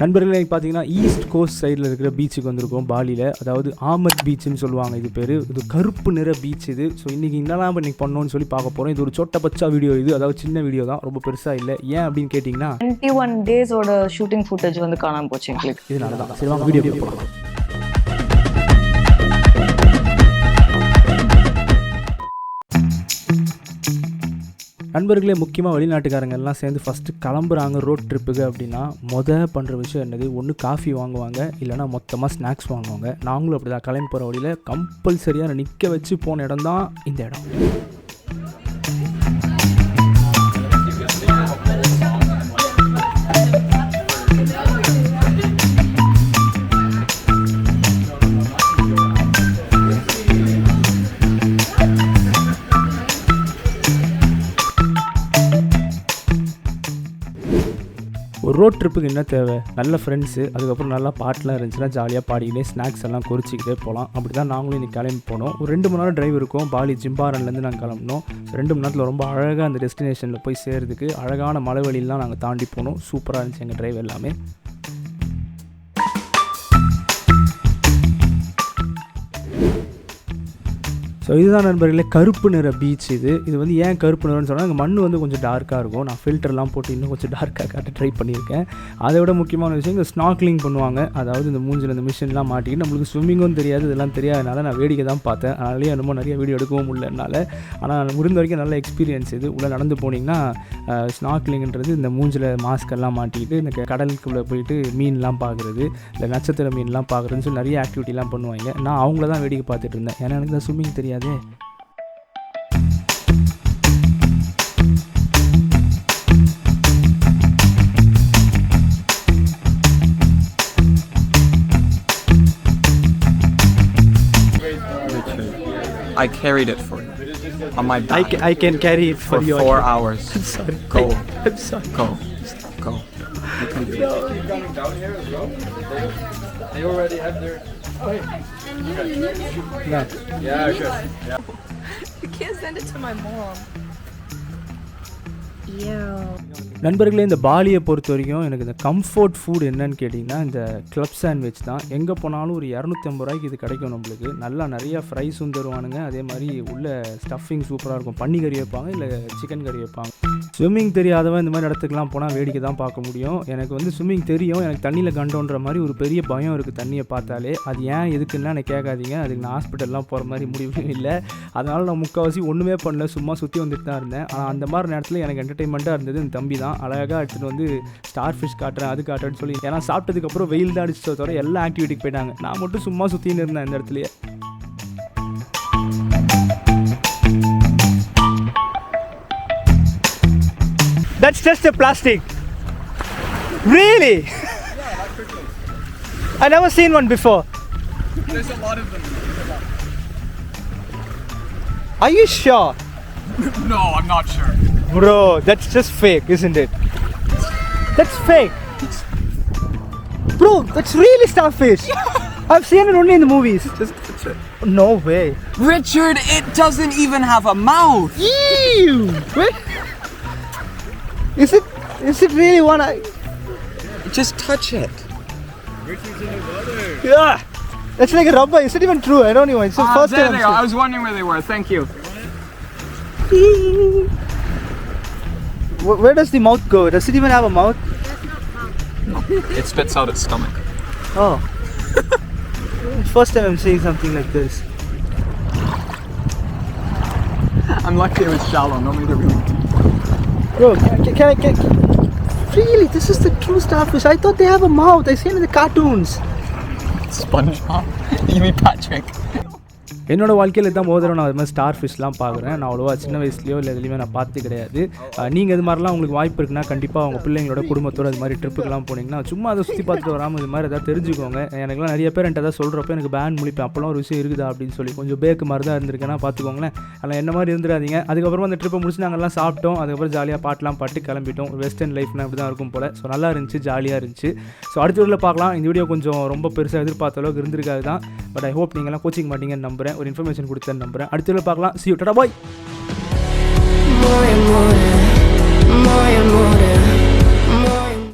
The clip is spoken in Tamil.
நண்பர்களே பார்த்தீங்கன்னா ஈஸ்ட் கோஸ்ட் சைடில் இருக்கிற பீச்சுக்கு வந்திருக்கோம் பாலியில். அதாவது ஆமத் பீச்சுன்னு சொல்லுவாங்க இது பேர். இது கருப்பு நிற பீச் இது. ஸோ இன்றைக்கி என்னெல்லாம் இன்றைக்கி பண்ணோன்னு சொல்லி பார்க்க போகிறோம். இது ஒரு சொட்ட பச்சா வீடியோ இது, அதாவது சின்ன வீடியோ தான், ரொம்ப பெருசாக இல்லை. ஏன் அப்படின்னு கேட்டிங்கன்னா 21 டேஸோட ஷூட்டிங் ஃபுட்டேஜ் வந்து காணாமல் போச்சு எங்களுக்கு. இதனால தான். சரி வாங்க வீடியோ போகலாம். நண்பர்களே, முக்கியமாக வெளிநாட்டுக்காரங்கெல்லாம் சேர்ந்து ஃபஸ்ட்டு கிளம்புறாங்க ரோட் ட்ரிப்புக்கு அப்படின்னா பண்ணுற விஷயம் என்னது, ஒன்று காஃபி வாங்குவாங்க, இல்லைனா மொத்தமாக ஸ்நாக்ஸ் வாங்குவாங்க. நாங்களும் அப்படி தான் கிளம்பி போகிற வழியில் கம்பல்சரியாக நிற்க வச்சு போன இடம் தான் இந்த இடம். ஒரு ரோட் ட்ரிப்புக்கு என்ன தேவை? நல்ல ஃப்ரெண்ட்ஸு, அதுக்கப்புறம் நல்லா பாட்டெலாம் இருந்துச்சுன்னா ஜாலியாக பாடிக்கிட்டே ஸ்நாக்ஸ் எல்லாம் குறிச்சிக்கிட்டே போகலாம். அப்படி தான் நாங்களும் இன்றைக்கி கிளம்பி போனோம். ஒரு 2 மணி நேரம் டிரைவ் இருக்கும். பாலி ஜிம்பாரன்லேருந்து நாங்கள் கிளம்பினோம். 2 மணி நேரத்தில் ரொம்ப அழகாக அந்த டெஸ்டினேஷனில் போய் சேர்றதுக்கு அழகான மலை வழியெல்லாம் நாங்கள் தாண்டி போனோம். சூப்பராக இருந்துச்சு எங்கள் டிரைவ் எல்லாமே. ஸோ இதுதான் நண்பர்களே கருப்பு நிற பீச் இது வந்து ஏன் கருப்பு நிறம்னு சொன்னால் எங்கள் மண் வந்து கொஞ்சம் டார்க்காக இருக்கும். நான் ஃபில்டர்லாம் போட்டு இன்னும் கொஞ்சம் டார்க்காக காட்ட ட்ரை பண்ணியிருக்கேன். அதை விட முக்கியமான விஷயம் இங்கே ஸ்நார்க்லிங் பண்ணுவாங்க. அதாவது இந்த மூஞ்சில் இந்த மிஷின்லாம் மாட்டிக்கிட்டு நம்மளுக்கு ஸ்விம்மிங்கும் தெரியாது, இதெல்லாம் தெரியாதனால நான் வேடிக்கை தான் பார்த்தேன். அதனாலேயே என்னமோ நிறைய வீடியோ எடுக்கவும் இல்லை என்னால். ஆனால் முடிந்த வரைக்கும் நல்ல எக்ஸ்பீரியன்ஸ் இது. உள்ளே நடந்து போனீங்கன்னா ஸ்நார்க்லிங்ன்றது இந்த மூஞ்சில் மாஸ்கெல்லாம் மாட்டிக்கிட்டு இந்த கடலுக்குள்ளே போயிட்டு மீன்லாம் பார்க்குறது, இல்லை நட்சத்திர மீன்லாம் பார்க்குறதுன்னு சொல்லி நிறைய ஆக்டிவிட்டிலாம் பண்ணுவாங்க. நான் அவங்கள தான் வேடிக்கை பார்த்துட்டு இருந்தேன். ஏன்னா எனக்கு தான் ஸ்விம்மிங் தெரியாது. I carried it for you on my back. I can carry it for you 4 hours. I'm sorry. Go. I'm sorry. Go. Go. You can do it. Keep coming down here as well. They already have their. Oh, hey. No. Yeah, sure. Yeah. You can't send it to my mom. நண்பர்களே, இந்த பாலியை பொறுத்த வரைக்கும் எனக்கு இந்த கம்ஃபர்ட் ஃபுட் என்னன்னு கேட்டிங்கன்னா இந்த கிளப் சாண்ட்விச் தான். எங்கே போனாலும் ஒரு 250 ரூபாய்க்கு இது கிடைக்கும் நம்மளுக்கு. நல்லா நிறையா ஃப்ரைஸும் தருவானுங்க. அதே மாதிரி உள்ள ஸ்டஃபிங் சூப்பராக இருக்கும். பன்னி கறி வைப்பாங்க, இல்லை சிக்கன் கறி வைப்பாங்க. ஸ்விம்மிங் தெரியாதவன் இந்த மாதிரி இடத்துக்குலாம் போனால் வேடிக்கை தான் பார்க்க முடியும். எனக்கு வந்து ஸ்விம்மிங் தெரியும், எனக்கு தண்ணியில் கண்டோன்ற மாதிரி ஒரு பெரிய பயம் இருக்குது தண்ணியை பார்த்தாலே. அது ஏன் எதுக்குன்னா எனக்கு கேட்காதீங்க. அதுக்கு நான் ஹாஸ்பிட்டல்லாம் போகிற மாதிரி முடிவும் இல்லை. அதனால் நான் முக்கால்வாசி ஒன்றுமே பண்ணல, சும்மா சுற்றி வந்துட்டு தான் இருந்தேன். ஆனால் அந்த மாதிரி நேரத்தில் எனக்கு என்டர்டெயின்மெண்ட்டாக இருந்தது இந்த தம்பி தான். அழகாக எடுத்துகிட்டு வந்து ஸ்டார் ஃபிஷ் காட்டுறேன், அது காட்டுறேன்னு சொல்லி. ஏன்னா சாப்பிட்டதுக்கப்புறம் வெயில் தான் அடிச்சு தவிர எல்லா ஆக்டிவிட்டிக்கு போயிட்டாங்க. நான் மட்டும் சும்மா சுற்றின்னு இருந்தேன் இந்த இடத்துலையே. That's just a plastic. Really? Yeah, not quickly. I never seen one before. There's a lot of them. Are you sure? No, I'm not sure. Bro, that's just fake, isn't it? That's fake. Bro, that's really starfish. I've seen it only in the movies. Just touch it. No way. Richard, it doesn't even have a mouth. Ew! Wait. Is it really one? Just touch it. Richard's in the water. Yeah. That's like a rubber. Is it even true? I don't know. It's the first There time. they are. I was wondering where they were. Thank you. Where does the mouth go? Does it even have a mouth? It spits out its stomach. Oh. First time I'm seeing something like this. I'm lucky it was shallow. Nobody to really. Bro, can really? This is the true starfish. I thought they have a mouth. I seen it in the cartoons. SpongeBob. You mean Patrick? என்னோடய வாழ்க்கையில் இதுதான் மோதிரம். நான் அது மாதிரி ஸ்டார் ஃபிஷ்லாம் பார்க்குறேன். நான் அவ்வளோவா சின்ன வயசுலையோ இல்லை எதுலையுமே நான் பார்த்து கிடையாது. நீங்கள் இது மாதிரிலாம் உங்களுக்கு வாய்ப்பு இருக்குன்னா கண்டிப்பாக உங்கள் பிள்ளைங்களோட குடும்பத்தோடு அது மாதிரி ட்ரிப்புக்கெலாம் போனீங்கன்னா சும்மா அதை சுற்றி பார்த்துட்டு வராமல் இது மாதிரி எதாவது தெரிஞ்சுக்கோங்க. எனக்குலாம் நிறைய பேர் என்கிட்ட தான் சொல்கிறப்ப எனக்கு பேன் முழிப்பேன். அப்போலாம் ஒரு விஷயம் இருக்குதா அப்படின்னு சொல்லி கொஞ்சம் பேக்கு மாதிரி தான் இருந்திருக்கேன்னா பார்த்துக்கோங்களேன். ஆனால் என்ன மாதிரி இருந்துடாதீங்க. அதுக்கப்புறமா அந்த ட்ரிப்பை முடிச்சு நாங்கள்லாம் சாப்பிட்டோம். அதுக்கப்புறம் ஜாலியாக பாட்டெலாம் பாட்டு கிளம்பிட்டோம். வெஸ்டர்ன் லைஃப்னா இப்படி தான் இருக்கும் போல். ஸோ நல்லா இருந்துச்சு, ஜாலியாக இருந்துச்சு. ஸோ அடுத்த வீடியோவில் பார்க்கலாம். இந்த வீடியோ கொஞ்சம் ரொம்ப பெருசாக எதிர்பார்த்த அளவுக்கு இருந்திருக்காது தான். பட் ஐ ஹோப் நீங்கள்லாம் கோச்சிங் மாட்டீங்கன்னு நம்புகிறேன். ஒரு இன்ஃபர்மேஷன் கொடுத்தேன்னு நம்புகிறேன். அடுத்த வீடியோவில் பார்க்கலாம். See you. Tada, bye.